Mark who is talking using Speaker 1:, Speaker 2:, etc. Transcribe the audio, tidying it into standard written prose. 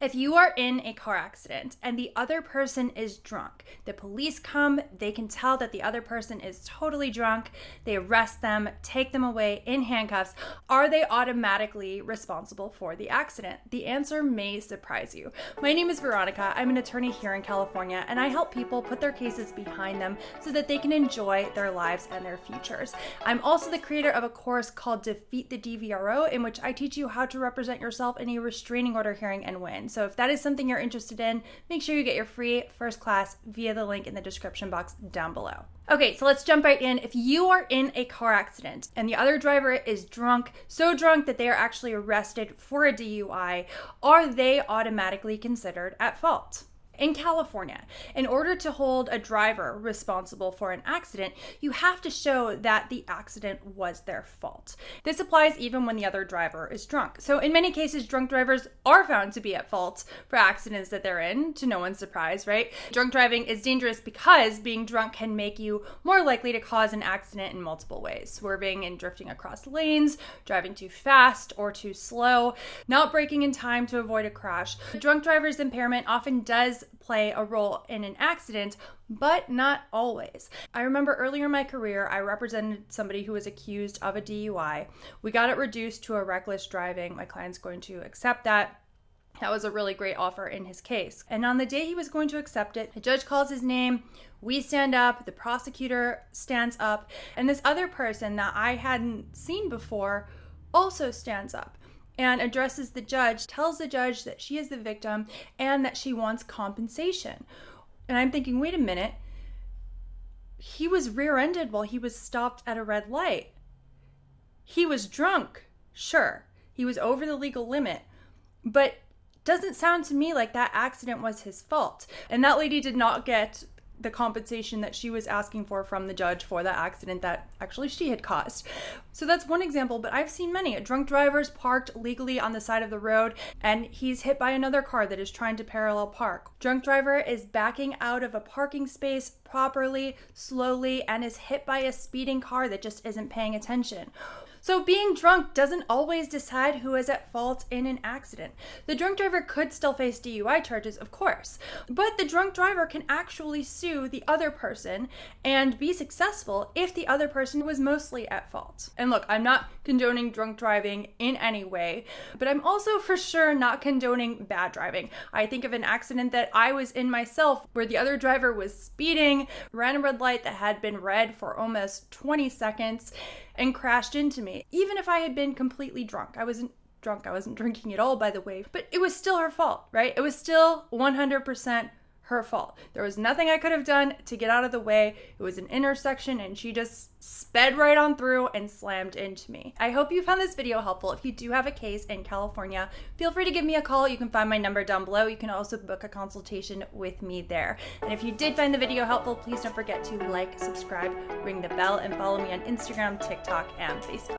Speaker 1: If you are in a car accident and the other person is drunk, the police come, they can tell that the other person is totally drunk, they arrest them, take them away in handcuffs. Are they automatically responsible for the accident? The answer may surprise you. My name is Veronica. I'm an attorney here in California, and I help people put their cases behind them so that they can enjoy their lives and their futures. I'm also the creator of a course called Defeat the DVRO, in which I teach you how to represent yourself in a restraining order hearing and win. So if that is something you're interested in, make sure you get your free first class via the link in the description box down below. Okay, so let's jump right in. If you are in a car accident and the other driver is drunk, so drunk that they are actually arrested for a DUI, are they automatically considered at fault? In California, in order to hold a driver responsible for an accident, you have to show that the accident was their fault. This applies even when the other driver is drunk. So in many cases, drunk drivers are found to be at fault for accidents that they're in, to no one's surprise, right? Drunk driving is dangerous because being drunk can make you more likely to cause an accident in multiple ways. Swerving and drifting across lanes, driving too fast or too slow, not braking in time to avoid a crash. Drunk driver's impairment often does play a role in an accident, but not always. I remember earlier in my career, I represented somebody who was accused of a DUI. We got it reduced to a reckless driving. My client's going to accept that. That was a really great offer in his case. And on the day he was going to accept it, the judge calls his name, we stand up, the prosecutor stands up, and this other person that I hadn't seen before also stands up and addresses the judge, tells the judge that she is the victim and that she wants compensation. And I'm thinking, wait a minute, he was rear-ended while he was stopped at a red light. He was drunk, sure. He was over the legal limit, but doesn't sound to me like that accident was his fault. And that lady did not get the compensation that she was asking for from the judge for the accident that actually she had caused. So that's one example, but I've seen many. A drunk driver's parked legally on the side of the road and he's hit by another car that is trying to parallel park. Drunk driver is backing out of a parking space properly, slowly, and is hit by a speeding car that just isn't paying attention. So being drunk doesn't always decide who is at fault in an accident. The drunk driver could still face DUI charges, of course, but the drunk driver can actually sue the other person and be successful if the other person was mostly at fault. And look, I'm not condoning drunk driving in any way, but I'm also for sure not condoning bad driving. I think of an accident that I was in myself where the other driver was speeding, ran a red light that had been red for almost 20 seconds, and crashed into me. Even if I had been completely drunk. I wasn't drunk, I wasn't drinking at all, by the way, but it was still her fault, right? It was still 100% her fault. There was nothing I could have done to get out of the way. It was an intersection and she just sped right on through and slammed into me. I hope you found this video helpful. If you do have a case in California, feel free to give me a call. You can find my number down below. You can also book a consultation with me there. And if you did find the video helpful, please don't forget to like, subscribe, ring the bell, and follow me on Instagram, TikTok, and Facebook.